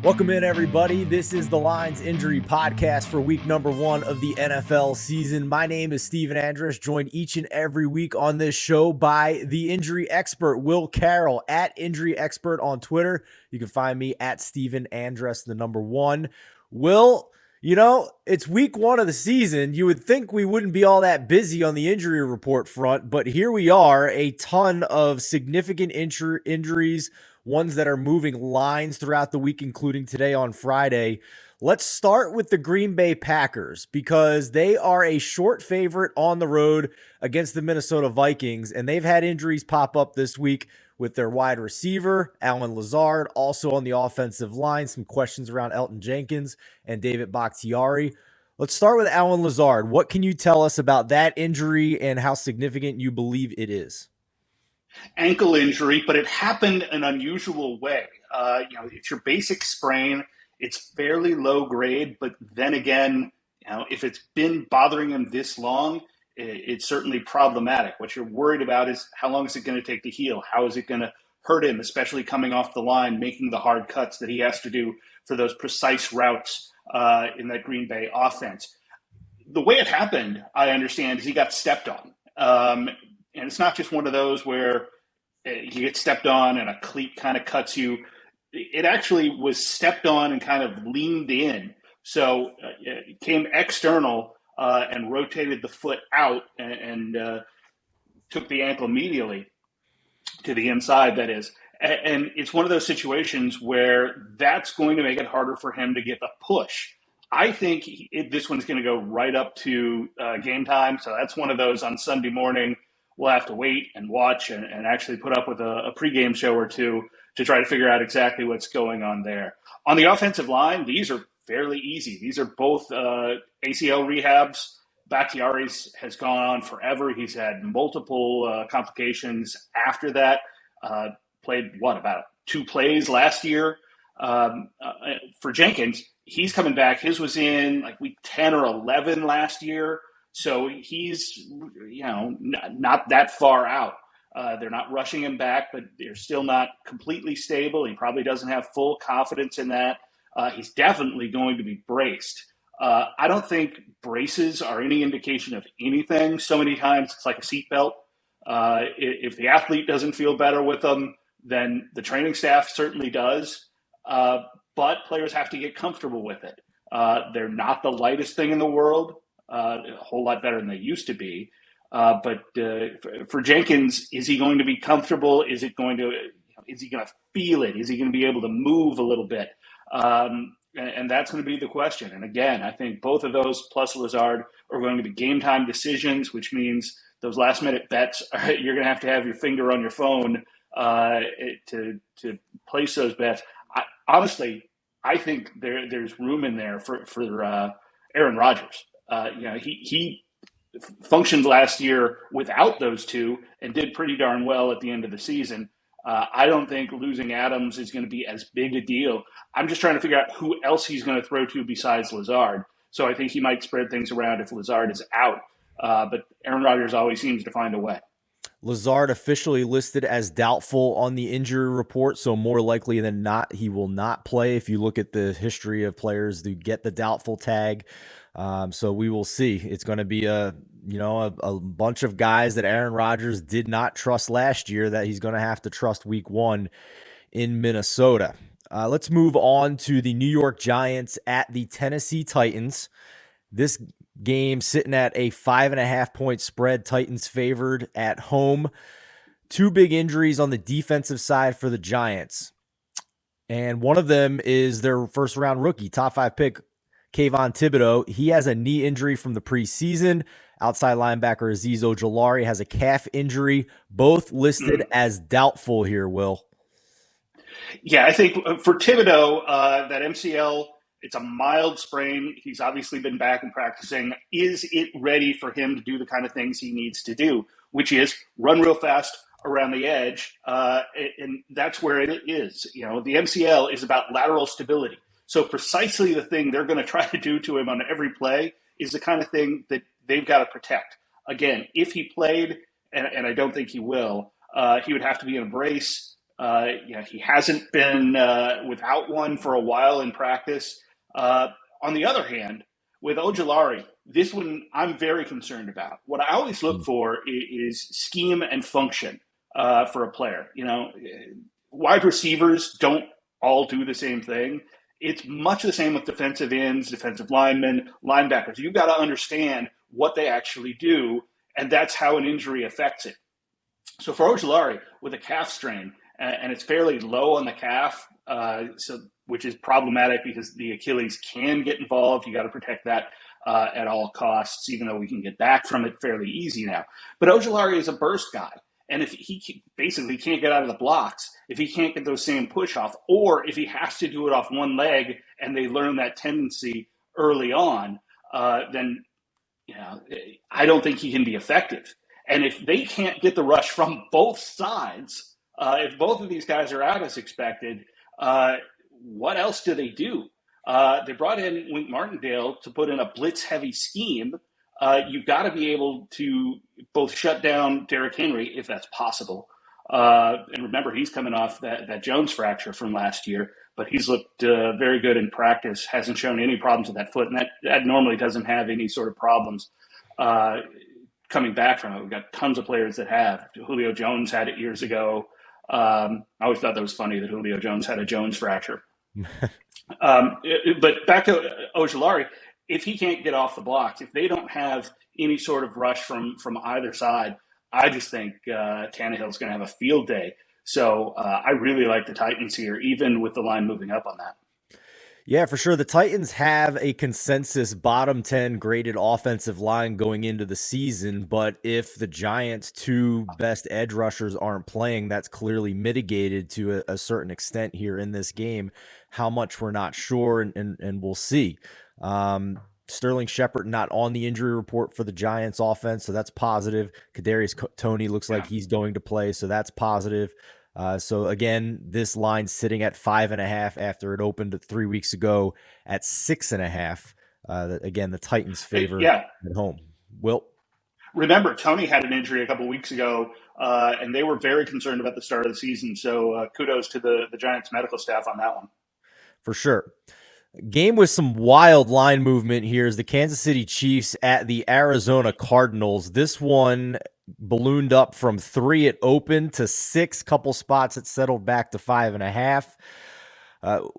Welcome in, everybody. This is the Lines Injury Podcast for week number 1 of the NFL season. My name is Steven Andress, joined each and every week on this show by the Injury Expert Will Carroll at Injury Expert on Twitter. You can find me at Steven Andress, the number 1. Will, it's week 1 of the season. You would think we wouldn't be all that busy on the injury report front, but here we are, a ton of significant injuries, ones that are moving lines throughout the week, including today on Friday. Let's start with the Green Bay Packers because they are a short favorite on the road against the Minnesota Vikings, and they've had injuries pop up this week with their wide receiver, Allen Lazard, also on the offensive line, some questions around Elton Jenkins and David Bakhtiari. Let's start with Allen Lazard. What can you tell us about that injury and how significant you believe it is? Ankle injury, but it happened an unusual way. It's your basic sprain. It's fairly low grade, but then again, if it's been bothering him this long, it's certainly problematic. What you're worried about is how long is it going to take to heal? How is it going to hurt him, especially coming off the line, making the hard cuts that he has to do for those precise routes in that Green Bay offense. The way it happened, I understand, is he got stepped on. And it's not just one of those where you get stepped on and a cleat kind of cuts you. It actually was stepped on and kind of leaned in. So it came external and rotated the foot out and took the ankle medially to the inside, that is. And it's one of those situations where that's going to make it harder for him to get the push. I think this one's going to go right up to game time. So that's one of those on Sunday morning. We'll have to wait and watch and actually put up with a pregame show or two to try to figure out exactly what's going on there. On the offensive line, these are fairly easy. These are both ACL rehabs. Bakhtiari's has gone on forever. He's had multiple complications after that. Played, about 2 plays last year? For Jenkins, he's coming back. His was in like week 10 or 11 last year. So he's, not that far out. They're not rushing him back, but they're still not completely stable. He probably doesn't have full confidence in that. He's definitely going to be braced. I don't think braces are any indication of anything. So many times it's like a seatbelt. If the athlete doesn't feel better with them, then the training staff certainly does. But players have to get comfortable with it. They're not the lightest thing in the world. A whole lot better than they used to be. But for Jenkins, is he going to be comfortable? Is he going to feel it? Is he going to be able to move a little bit? And that's going to be the question. And again, I think both of those plus Lazard are going to be game time decisions, which means those last minute bets, you're going to have your finger on your phone to place those bets. Honestly, I think there's room in there for Aaron Rodgers. He functioned last year without those two and did pretty darn well at the end of the season. I don't think losing Adams is going to be as big a deal. I'm just trying to figure out who else he's going to throw to besides Lazard. So I think he might spread things around if Lazard is out. But Aaron Rodgers always seems to find a way. Lazard officially listed as doubtful on the injury report, so more likely than not, he will not play if you look at the history of players who get the doubtful tag. So we will see. It's going to be a bunch of guys that Aaron Rodgers did not trust last year that he's going to have to trust week 1 in Minnesota. Let's move on to the New York Giants at the Tennessee Titans. This game sitting at a 5.5-point spread. Titans favored at home. 2 big injuries on the defensive side for the Giants. And one of them is their first round rookie, top 5 pick, Kayvon Thibodeau. He has a knee injury from the preseason. Outside linebacker Azeez Ojulari has a calf injury. Both listed as doubtful here, Will. Yeah, I think for Thibodeau, that MCL, it's a mild sprain. He's obviously been back and practicing. Is it ready for him to do the kind of things he needs to do, which is run real fast around the edge? And that's where it is. The MCL is about lateral stability. So precisely the thing they're going to try to do to him on every play is the kind of thing that they've got to protect. Again, if he played, and I don't think he will, he would have to be in a brace. He hasn't been without one for a while in practice. On the other hand, with Ojulari, this one I'm very concerned about. What I always look for is scheme and function for a player. Wide receivers don't all do the same thing. It's much the same with defensive ends, defensive linemen, linebackers. You've got to understand what they actually do, and that's how an injury affects it. So for Ojulari, with a calf strain, and it's fairly low on the calf, which is problematic because the Achilles can get involved. You got to protect that at all costs, even though we can get back from it fairly easy now. But Ojulari is a burst guy. And if he basically can't get out of the blocks, if he can't get those same push off, or if he has to do it off one leg and they learn that tendency early on, then I don't think he can be effective. And if they can't get the rush from both sides, if both of these guys are out as expected, what else do they do? They brought in Wink Martindale to put in a blitz-heavy scheme. You've got to be able to both shut down Derrick Henry, if that's possible. And remember, he's coming off that Jones fracture from last year, but he's looked very good in practice, hasn't shown any problems with that foot, and that normally doesn't have any sort of problems coming back from it. We've got tons of players that have. Julio Jones had it years ago. I always thought that was funny that Julio Jones had a Jones fracture. But back to Ojulari, if he can't get off the blocks, if they don't have any sort of rush from either side, I just think Tannehill's going to have a field day. So I really like the Titans here, even with the line moving up on that. Yeah, for sure. The Titans have a consensus bottom 10 graded offensive line going into the season, but if the Giants' two best edge rushers aren't playing, that's clearly mitigated to a certain extent here in this game. How much we're not sure, and we'll see. Sterling Shepard not on the injury report for the Giants offense, so that's positive. Kadarius Toney looks like he's going to play, so that's positive. So again, this line's sitting at 5.5 after it opened 3 weeks ago at 6.5. Again, the Titans favor at home. Will? Remember, Toney had an injury a couple weeks ago, and they were very concerned about the start of the season. So kudos to the Giants medical staff on that one. For sure. Game with some wild line movement here is the Kansas City Chiefs at the Arizona Cardinals. This one ballooned up from 3 at open to 6. Couple spots it settled back to 5.5.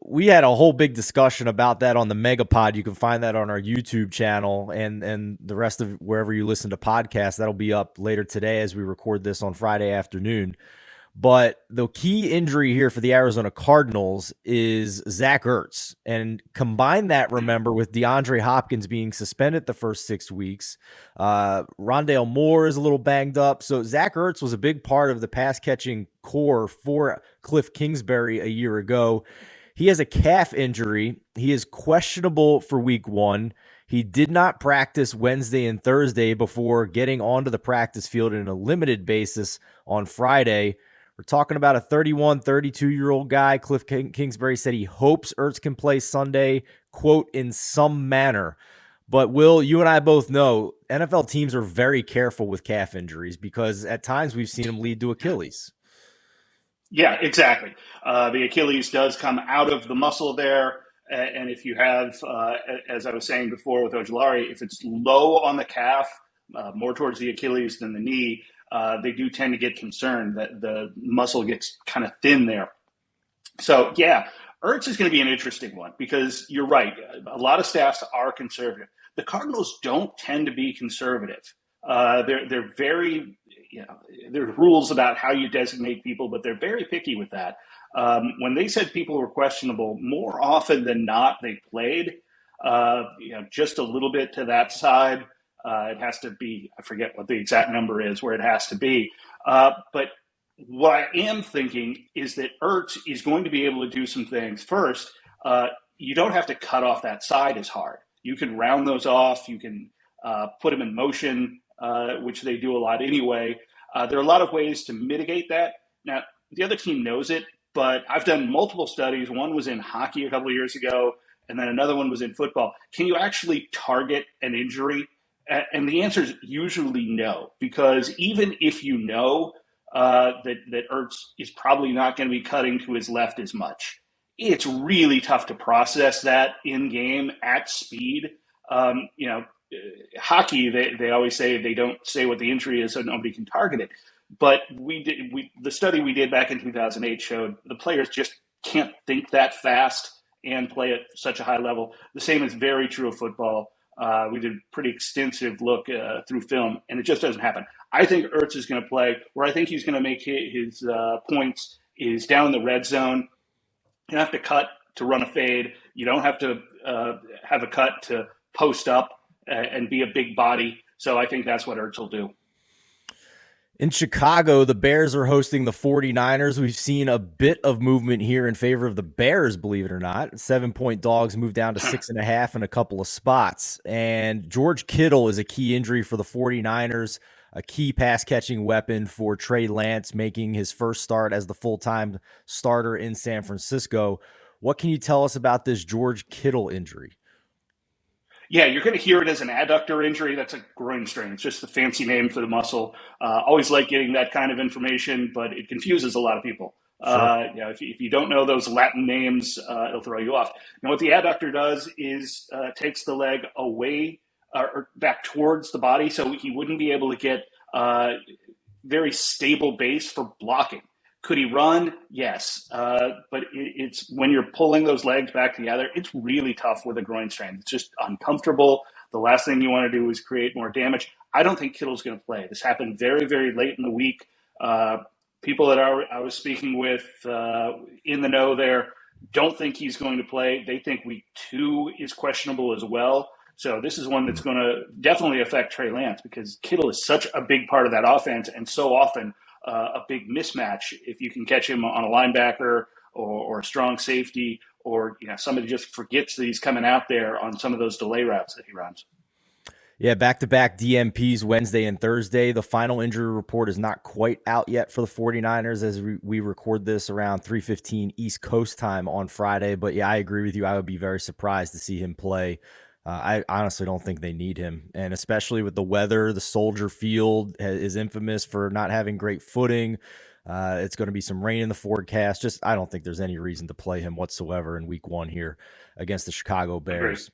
We had a whole big discussion about that on the Megapod. You can find that on our YouTube channel and the rest of wherever you listen to podcasts. That'll be up later today as we record this on Friday afternoon. But the key injury here for the Arizona Cardinals is Zach Ertz. And combine that, remember, with DeAndre Hopkins being suspended the first 6 weeks. Rondale Moore is a little banged up. So Zach Ertz was a big part of the pass-catching core for Cliff Kingsbury a year ago. He has a calf injury. He is questionable for week 1. He did not practice Wednesday and Thursday before getting onto the practice field in a limited basis on Friday. We're talking about a 31, 32-year-old guy. Cliff Kingsbury said he hopes Ertz can play Sunday, quote, in some manner. But, Will, you and I both know NFL teams are very careful with calf injuries because at times we've seen them lead to Achilles. Yeah, exactly. The Achilles does come out of the muscle there. And if you have, as I was saying before with Ojulari, if it's low on the calf, more towards the Achilles than the knee, they do tend to get concerned that the muscle gets kind of thin there. So, yeah, Ertz is going to be an interesting one because you're right. A lot of staffs are conservative. The Cardinals don't tend to be conservative. They're very, there are rules about how you designate people, but they're very picky with that. When they said people were questionable, more often than not, they played, just a little bit to that side. It has to be, I forget what the exact number is where it has to be. But what I am thinking is that Ertz is going to be able to do some things. First, you don't have to cut off that side as hard. You can round those off. You can put them in motion, which they do a lot anyway. There are a lot of ways to mitigate that. Now, the other team knows it, but I've done multiple studies. One was in hockey a couple of years ago, and then another one was in football. Can you actually target an injury? And the answer is usually no, because even if you know that Ertz is probably not going to be cutting to his left as much. It's really tough to process that in game at speed. Hockey, they always say they don't say what the injury is so nobody can target it. But the study we did back in 2008 showed the players just can't think that fast and play at such a high level. The same is very true of football. We did a pretty extensive look through film, and it just doesn't happen. I think Ertz is going to play. Where I think he's going to make his points is down in the red zone. You don't have to cut to run a fade. You don't have to have a cut to post up and be a big body. So I think that's what Ertz will do. In Chicago, the Bears are hosting the 49ers. We've seen a bit of movement here in favor of the Bears, believe it or not. 7-point dogs moved down to 6.5 in a couple of spots. And George Kittle is a key injury for the 49ers, a key pass-catching weapon for Trey Lance, making his first start as the full-time starter in San Francisco. What can you tell us about this George Kittle injury? Yeah, you're going to hear it as an adductor injury. That's a groin strain. It's just the fancy name for the muscle. Always like getting that kind of information, but it confuses a lot of people. Sure. If you don't know those Latin names, it'll throw you off. Now, what the adductor does is takes the leg away or back towards the body, so he wouldn't be able to get very stable base for blocking. Could he run? Yes. But it's when you're pulling those legs back together, it's really tough with a groin strain. It's just uncomfortable. The last thing you want to do is create more damage. I don't think Kittle's going to play. This happened very, very late in the week. People that I was speaking with in the know there don't think he's going to play. They think week 2 is questionable as well. So this is one that's going to definitely affect Trey Lance because Kittle is such a big part of that offense and so often a big mismatch if you can catch him on a linebacker or a strong safety or somebody just forgets that he's coming out there on some of those delay routes that he runs. Yeah, back-to-back DMPs Wednesday and Thursday. The final injury report is not quite out yet for the 49ers as we record this around 3:15 East Coast time on Friday. But yeah, I agree with you. I would be very surprised to see him play. I honestly don't think they need him. And especially with the weather, the Soldier Field is infamous for not having great footing. It's going to be some rain in the forecast. I don't think there's any reason to play him whatsoever in week 1 here against the Chicago Bears.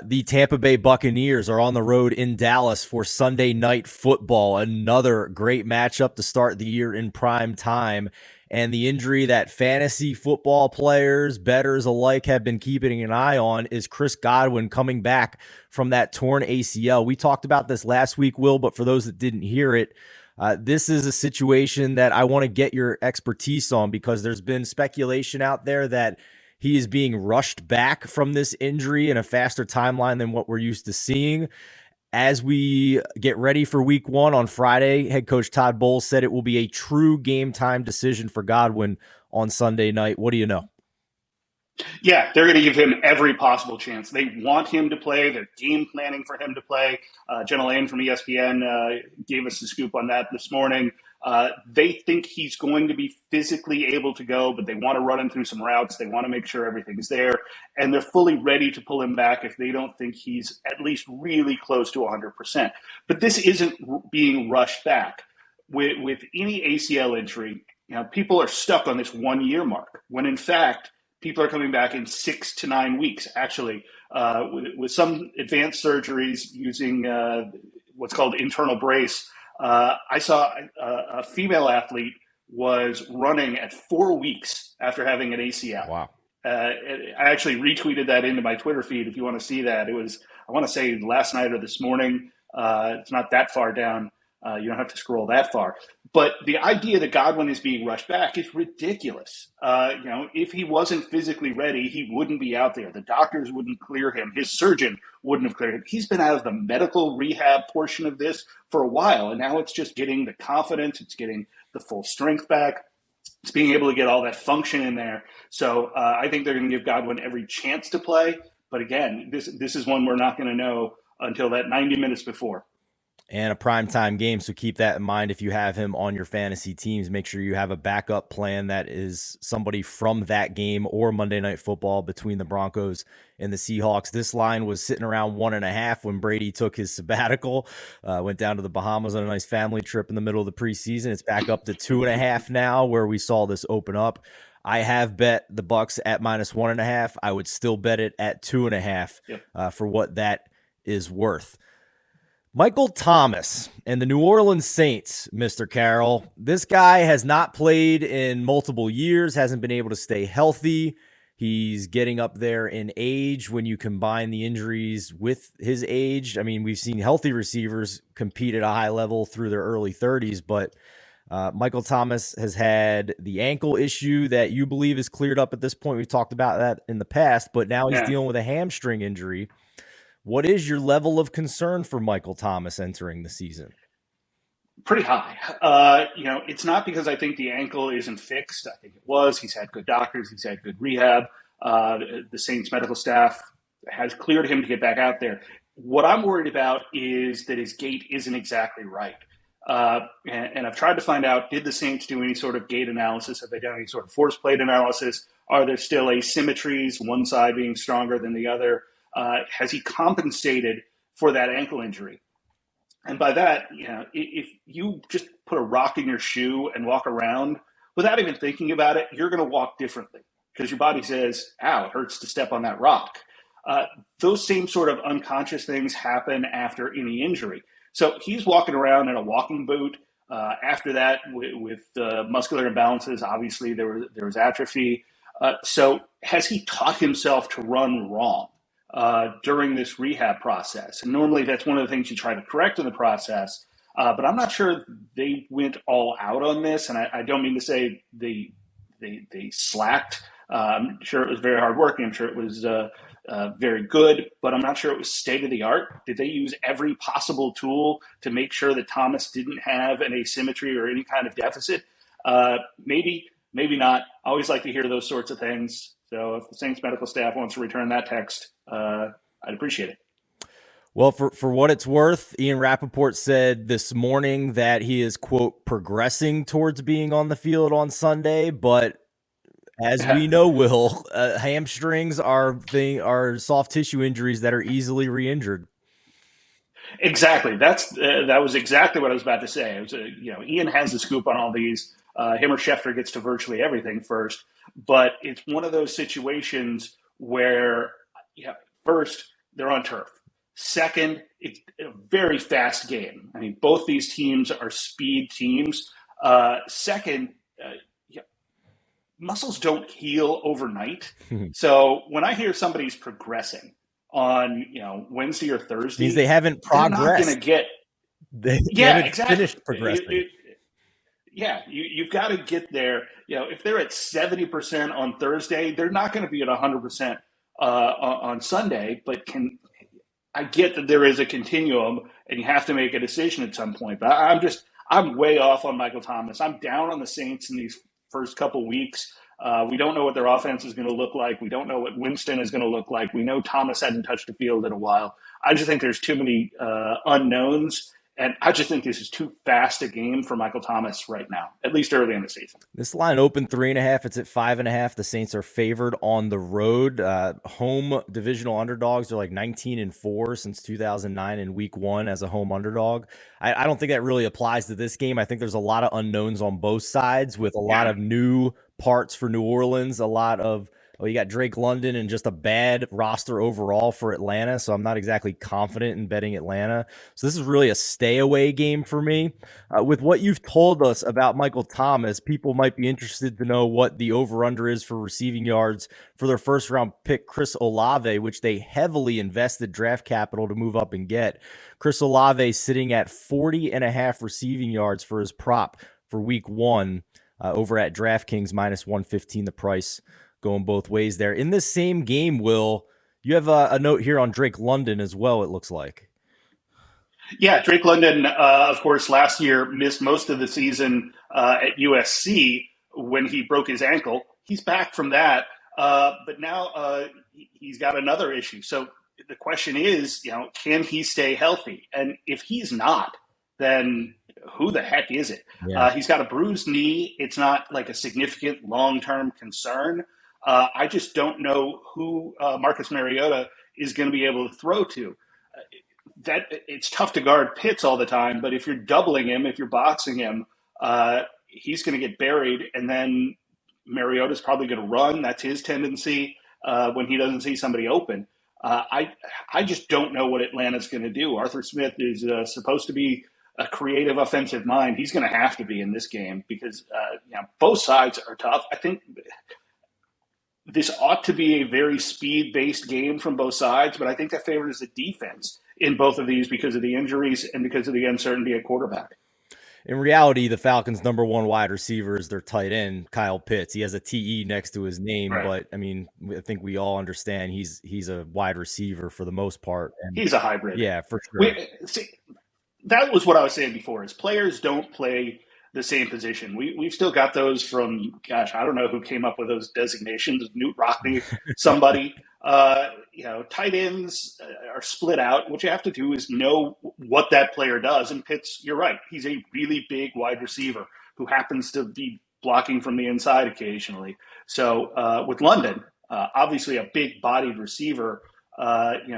The Tampa Bay Buccaneers are on the road in Dallas for Sunday Night Football. Another great matchup to start the year in prime time. And the injury that fantasy football players, bettors alike, have been keeping an eye on is Chris Godwin coming back from that torn ACL. We talked about this last week, Will, but for those that didn't hear it, this is a situation that I want to get your expertise on because there's been speculation out there that he is being rushed back from this injury in a faster timeline than what we're used to seeing. As we get ready for week 1 on Friday, head coach Todd Bowles said it will be a true game time decision for Godwin on Sunday night. What do you know? Yeah, they're going to give him every possible chance. They want him to play. They're game planning for him to play. Jenna Lane from ESPN gave us the scoop on that this morning. They think he's going to be physically able to go, but they want to run him through some routes. They want to make sure everything's there. And they're fully ready to pull him back if they don't think he's at least really close to 100%. But this isn't being rushed back. With any ACL injury, people are stuck on this 1-year mark, when in fact, people are coming back in 6 to 9 weeks, actually, with some advanced surgeries using what's called internal brace. I saw a female athlete was running at 4 weeks after having an ACL. Wow. I actually retweeted that into my Twitter feed if you want to see that. It was, I want to say, last night or this morning. It's not that far down. You don't have to scroll that far. But the idea that Godwin is being rushed back is ridiculous. If he wasn't physically ready, he wouldn't be out there. The doctors wouldn't clear him. His surgeon wouldn't have cleared him. He's been out of the medical rehab portion of this for a while, and now it's just getting the confidence. It's getting the full strength back. It's being able to get all that function in there. So I think they're going to give Godwin every chance to play. But again, this is one we're not going to know until that 90 minutes before. and a primetime game. So keep that in mind if you have him on your fantasy teams. Make sure you have a backup plan that is somebody from that game or Monday Night Football between the Broncos and the Seahawks. This line was sitting around 1.5 when Brady took his sabbatical, went down to the Bahamas on a nice family trip in the middle of the preseason. It's back up to 2.5 now, where we saw this open up. I have bet the Bucs at -1.5. I would still bet it at 2.5 for what that is worth. Michael Thomas and the New Orleans Saints, Mr. Carroll. This guy has not played in multiple years, hasn't been able to stay healthy. He's getting up there in age when you combine the injuries with his age. I mean, we've seen healthy receivers compete at a high level through their early 30s, but Michael Thomas has had the ankle issue that you believe is cleared up at this point. We've talked about that in the past, but now he's dealing with a hamstring injury. What is your level of concern for Michael Thomas entering the season? Pretty high. It's not because I think the ankle isn't fixed. I think it was. He's had good doctors. He's had good rehab. The Saints medical staff has cleared him to get back out there. What I'm worried about is that his gait isn't exactly right. And I've tried to find out, did the Saints do any sort of gait analysis? Have they done any sort of force plate analysis? Are there still asymmetries, one side being stronger than the other? Has he compensated for that ankle injury? And by that, if you just put a rock in your shoe and walk around without even thinking about it, you're going to walk differently because your body says, ow, it hurts to step on that rock. Those same sort of unconscious things happen after any injury. So he's walking around in a walking boot. After that, with muscular imbalances, obviously there was atrophy. So has he taught himself to run wrong during this rehab process? And normally that's one of the things you try to correct in the process. But I'm not sure they went all out on this. And I don't mean to say they slacked. I'm sure it was very hard work. I'm sure it was very good, but I'm not sure it was state of the art. Did they use every possible tool to make sure that Thomas didn't have an asymmetry or any kind of deficit? Maybe not. I always like to hear those sorts of things. So if the Saints medical staff wants to return that text, I'd appreciate it. Well, for what it's worth, Ian Rappaport said this morning that he is, quote, progressing towards being on the field on Sunday, but as we know, Will, hamstrings are soft tissue injuries that are easily re-injured. Exactly. That was exactly what I was about to say. It was, Ian has the scoop on all these. Him or Schefter gets to virtually everything first, but it's one of those situations where, first, they're on turf. Second, it's a very fast game. I mean, both these teams are speed teams. Second, muscles don't heal overnight. So when I hear somebody's progressing on, Wednesday or Thursday, means they haven't progressed. They're not going to get. They haven't exactly. Finished progressing. You've got to get there. If they're at 70% on Thursday, they're not going to be at 100% on Sunday. But I get that there is a continuum, and you have to make a decision at some point. But I'm way off on Michael Thomas. I'm down on the Saints in these first couple weeks. We don't know what their offense is going to look like. We don't know what Winston is going to look like. We know Thomas hadn't touched the field in a while. I just think there's too many unknowns, and I just think this is too fast a game for Michael Thomas right now, at least early in the season. This line opened 3.5. It's at 5.5. The Saints are favored on the road. Home divisional underdogs are like 19-4 since 2009 in week 1 as a home underdog. I don't think that really applies to this game. I think there's a lot of unknowns on both sides with a lot of new parts for New Orleans, a lot of you got Drake London and just a bad roster overall for Atlanta, so I'm not exactly confident in betting Atlanta. So this is really a stay away game for me. With what you've told us about Michael Thomas, people might be interested to know what the over-under is for receiving yards for their first-round pick, Chris Olave, which they heavily invested draft capital to move up and get. Chris Olave sitting at 40.5 receiving yards for his prop for week 1 over at DraftKings, -115 the price. Going both ways there. In this same game, Will, you have a note here on Drake London as well, it looks like. Yeah, Drake London, of course, last year missed most of the season at USC when he broke his ankle. He's back from that, but now he's got another issue. So the question is, can he stay healthy? And if he's not, then who the heck is it? Yeah. He's got a bruised knee. It's not like a significant long-term concern. I just don't know who Marcus Mariota is going to be able to throw to. That it's tough to guard Pitts all the time, but if you're doubling him, if you're boxing him, he's going to get buried, and then Mariota's probably going to run. That's his tendency when he doesn't see somebody open. I just don't know what Atlanta's going to do. Arthur Smith is supposed to be a creative offensive mind. He's going to have to be in this game because both sides are tough. I think this ought to be a very speed-based game from both sides, but I think that favors the defense in both of these because of the injuries and because of the uncertainty at quarterback. In reality, the Falcons' number one wide receiver is their tight end, Kyle Pitts. He has a TE next to his name, Right. but I mean, I think we all understand he's a wide receiver for the most part. And He's a hybrid. yeah, for sure. That was what I was saying before, is players don't play the same position. We've still got those from, gosh, I don't know who came up with those designations, Newt Rockney, somebody. Tight ends are split out. What you have to do is know what that player does. And Pitts, you're right, he's a really big wide receiver who happens to be blocking from the inside occasionally. So with London, obviously a big-bodied receiver,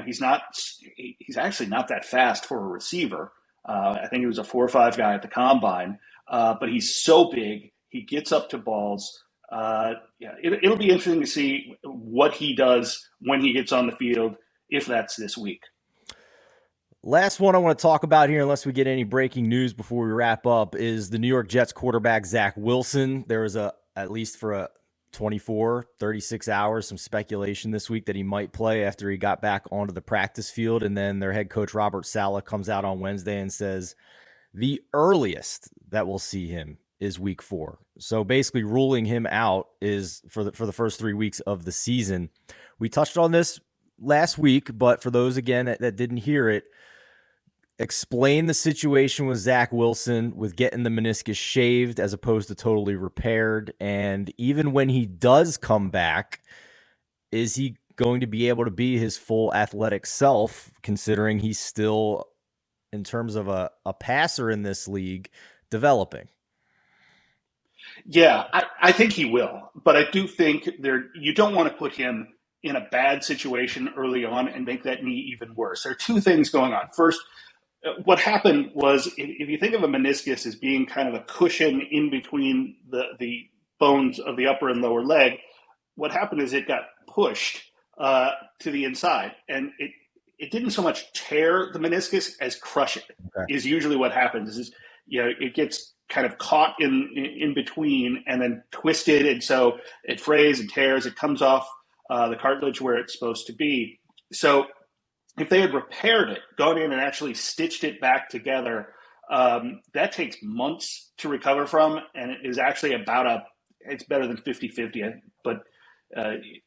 he's actually not that fast for a receiver. I think he was a 4.5 guy at the combine, but he's so big. He gets up to balls. It'll be interesting to see what he does when he gets on the field, if that's this week. Last one I want to talk about here, unless we get any breaking news before we wrap up, is the New York Jets quarterback, Zach Wilson. There was at least for a 36 hours, some speculation this week that he might play after he got back onto the practice field. And then their head coach, Robert Saleh, comes out on Wednesday and says the earliest that we'll see him is week 4. So basically ruling him out is for the first 3 weeks of the season. We touched on this last week, but for those, again, that didn't hear it, explain the situation with Zach Wilson with getting the meniscus shaved as opposed to totally repaired. And even when he does come back, is he going to be able to be his full athletic self, considering he's still, in terms of a passer in this league, developing? Yeah, I think he will. But I do think you don't want to put him in a bad situation early on and make that knee even worse. There are two things going on. First, what happened was, if you think of a meniscus as being kind of a cushion in between the bones of the upper and lower leg, what happened is it got pushed to the inside, and it didn't so much tear the meniscus as crush it. Okay. Is usually what happens. Is it gets kind of caught in between and then twisted, and so it frays and tears. It comes off the cartilage where it's supposed to be. So if they had repaired it, gone in and actually stitched it back together, that takes months to recover from, and it is actually it's better than 50-50, but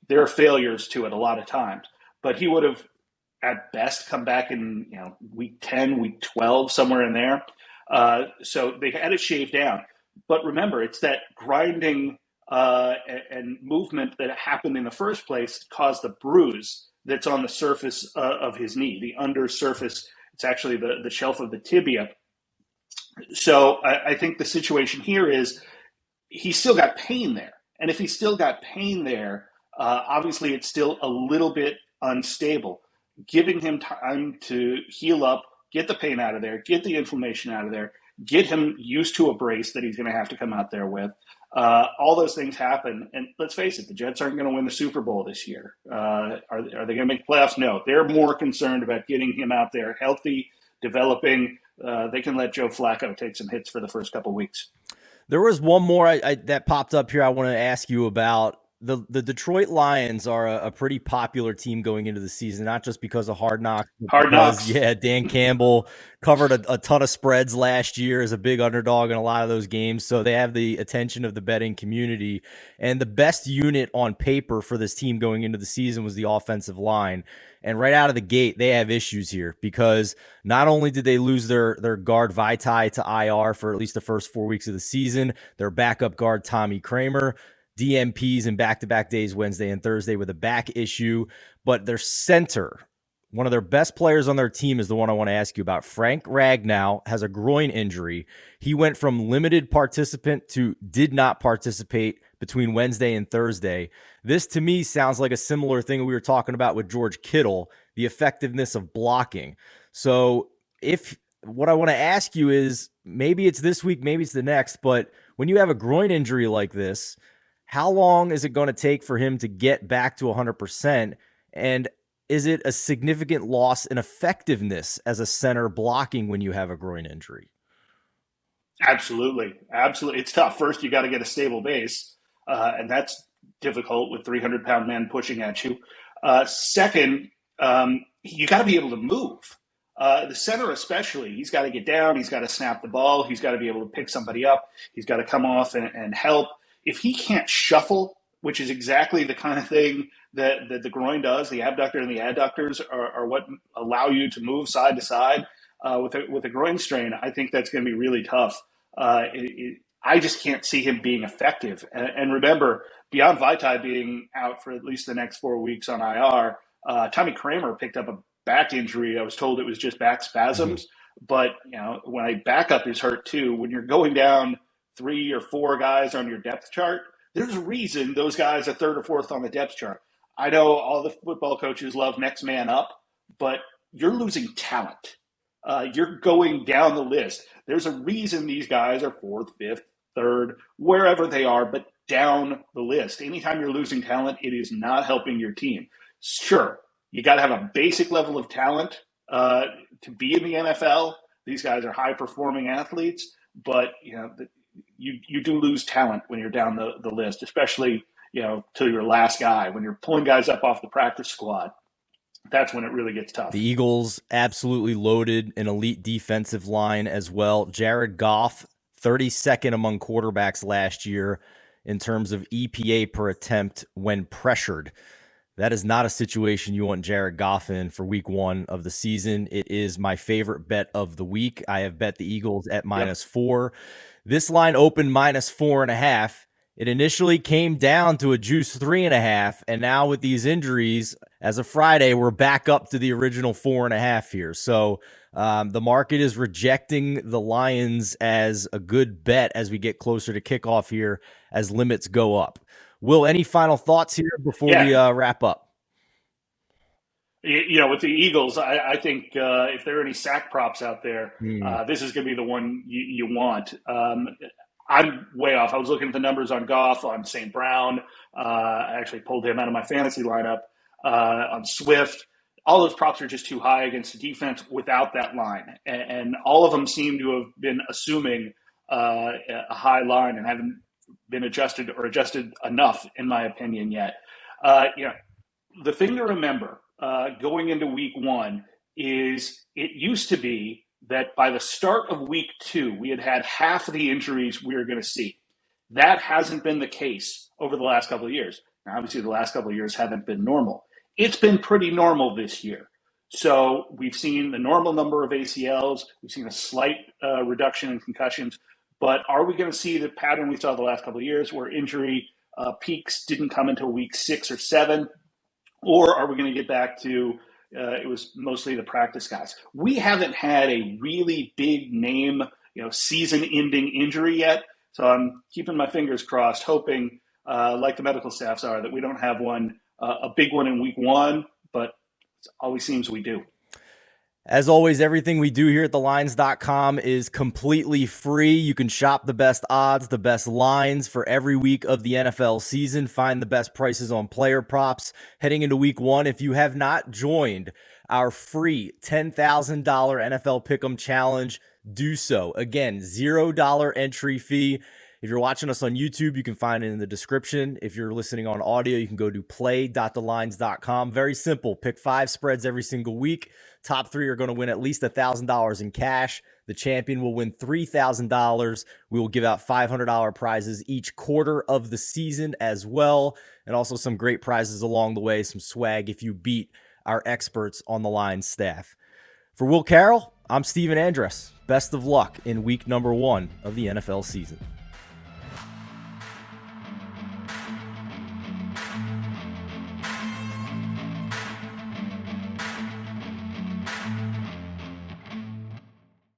there are failures to it a lot of times. But he would have, at best, come back in week 10, week 12, somewhere in there. So they had it shaved down. But remember, it's that grinding and movement that happened in the first place caused the bruise that's on the surface of his knee, the under surface. It's actually the shelf of the tibia. So I think the situation here is he's still got pain there. And if he's still got pain there, obviously it's still a little bit unstable. Giving him time to heal up, get the pain out of there, get the inflammation out of there, get him used to a brace that he's going to have to come out there with. All those things happen. And let's face it, the Jets aren't going to win the Super Bowl this year. Are they going to make playoffs? No. They're more concerned about getting him out there healthy, developing. They can let Joe Flacco take some hits for the first couple of weeks. There was one more that popped up here I want to ask you about. The Detroit Lions are a pretty popular team going into the season, not just because of Hard Knocks. Yeah, Dan Campbell covered a ton of spreads last year as a big underdog in a lot of those games, so they have the attention of the betting community. And the best unit on paper for this team going into the season was the offensive line. And right out of the gate, they have issues here because not only did they lose their guard Vaitai to IR for at least the first 4 weeks of the season, their backup guard Tommy Kramer, DMPs in back-to-back days, Wednesday and Thursday, with a back issue, but their center, one of their best players on their team is the one I want to ask you about. Frank Ragnow has a groin injury. He went from limited participant to did not participate between Wednesday and Thursday. This to me sounds like a similar thing we were talking about with George Kittle, the effectiveness of blocking. So if what I want to ask you is, maybe it's this week, maybe it's the next, but when you have a groin injury like this, how long is it going to take for him to get back to 100%? And is it a significant loss in effectiveness as a center blocking when you have a groin injury? Absolutely. Absolutely. It's tough. First, you got to get a stable base, and that's difficult with 300-pound men pushing at you. Second, you got to be able to move. The center especially, he's got to get down, he's got to snap the ball, he's got to be able to pick somebody up, he's got to come off and help. If he can't shuffle, which is exactly the kind of thing that the groin does, the abductor and the adductors are what allow you to move side to side. With a groin strain, I think that's going to be really tough. I just can't see him being effective. And remember, beyond Vitae being out for at least the next 4 weeks on IR, Tommy Kramer picked up a back injury. I was told it was just back spasms. But when a backup is hurt too, when you're going down 3 or 4 guys on your depth chart, there's a reason those guys are third or fourth on the depth chart. I know all the football coaches love next man up, but you're losing talent. You're going down the list. There's a reason these guys are fourth, fifth, third, wherever they are, but down the list. Anytime you're losing talent, it is not helping your team. Sure, you got to have a basic level of talent to be in the NFL. These guys are high-performing athletes, but you do lose talent when you're down the list, especially to your last guy. When you're pulling guys up off the practice squad, that's when it really gets tough. The Eagles absolutely loaded an elite defensive line as well. Jared Goff, 32nd among quarterbacks last year in terms of EPA per attempt when pressured. That is not a situation you want Jared Goff in for week 1 of the season. It is my favorite bet of the week. I have bet the Eagles at -4. This line opened -4.5. It initially came down to a juice 3.5, and now with these injuries, as of Friday, we're back up to the original 4.5 here. So the market is rejecting the Lions as a good bet as we get closer to kickoff here, as limits go up. Will, any final thoughts here before we wrap up? With the Eagles, I think if there are any sack props out there, this is going to be the one you want. I'm way off. I was looking at the numbers on Goff, on St. Brown. I actually pulled him out of my fantasy lineup on Swift. All those props are just too high against the defense without that line. And all of them seem to have been assuming a high line and haven't been adjusted enough, in my opinion, yet. The thing to remember going into week 1 is it used to be that by the start of week 2, we had half of the injuries we were going to see. That hasn't been the case over the last couple of years. Now, obviously, the last couple of years haven't been normal. It's been pretty normal this year. So we've seen the normal number of ACLs. We've seen a slight reduction in concussions. But are we going to see the pattern we saw the last couple of years where injury peaks didn't come until week 6 or 7? Or are we going to get back to it was mostly the practice guys? We haven't had a really big name, season-ending injury yet. So I'm keeping my fingers crossed, hoping, like the medical staffs are, that we don't have a big one in week 1, but it always seems we do. As always, everything we do here at thelines.com is completely free. You can shop the best odds, the best lines for every week of the NFL season. Find the best prices on player props heading into week 1. If you have not joined our free $10,000 NFL Pick'em Challenge, do so. Again, $0 entry fee. If you're watching us on YouTube, you can find it in the description. If you're listening on audio, you can go to play.thelines.com. Very simple. Pick 5 spreads every single week. Top 3 are going to win at least $1,000 in cash. The champion will win $3,000. We will give out $500 prizes each quarter of the season as well. And also some great prizes along the way, some swag if you beat our experts on the line staff. For Will Carroll, I'm Steven Andress. Best of luck in week number 1 of the NFL season.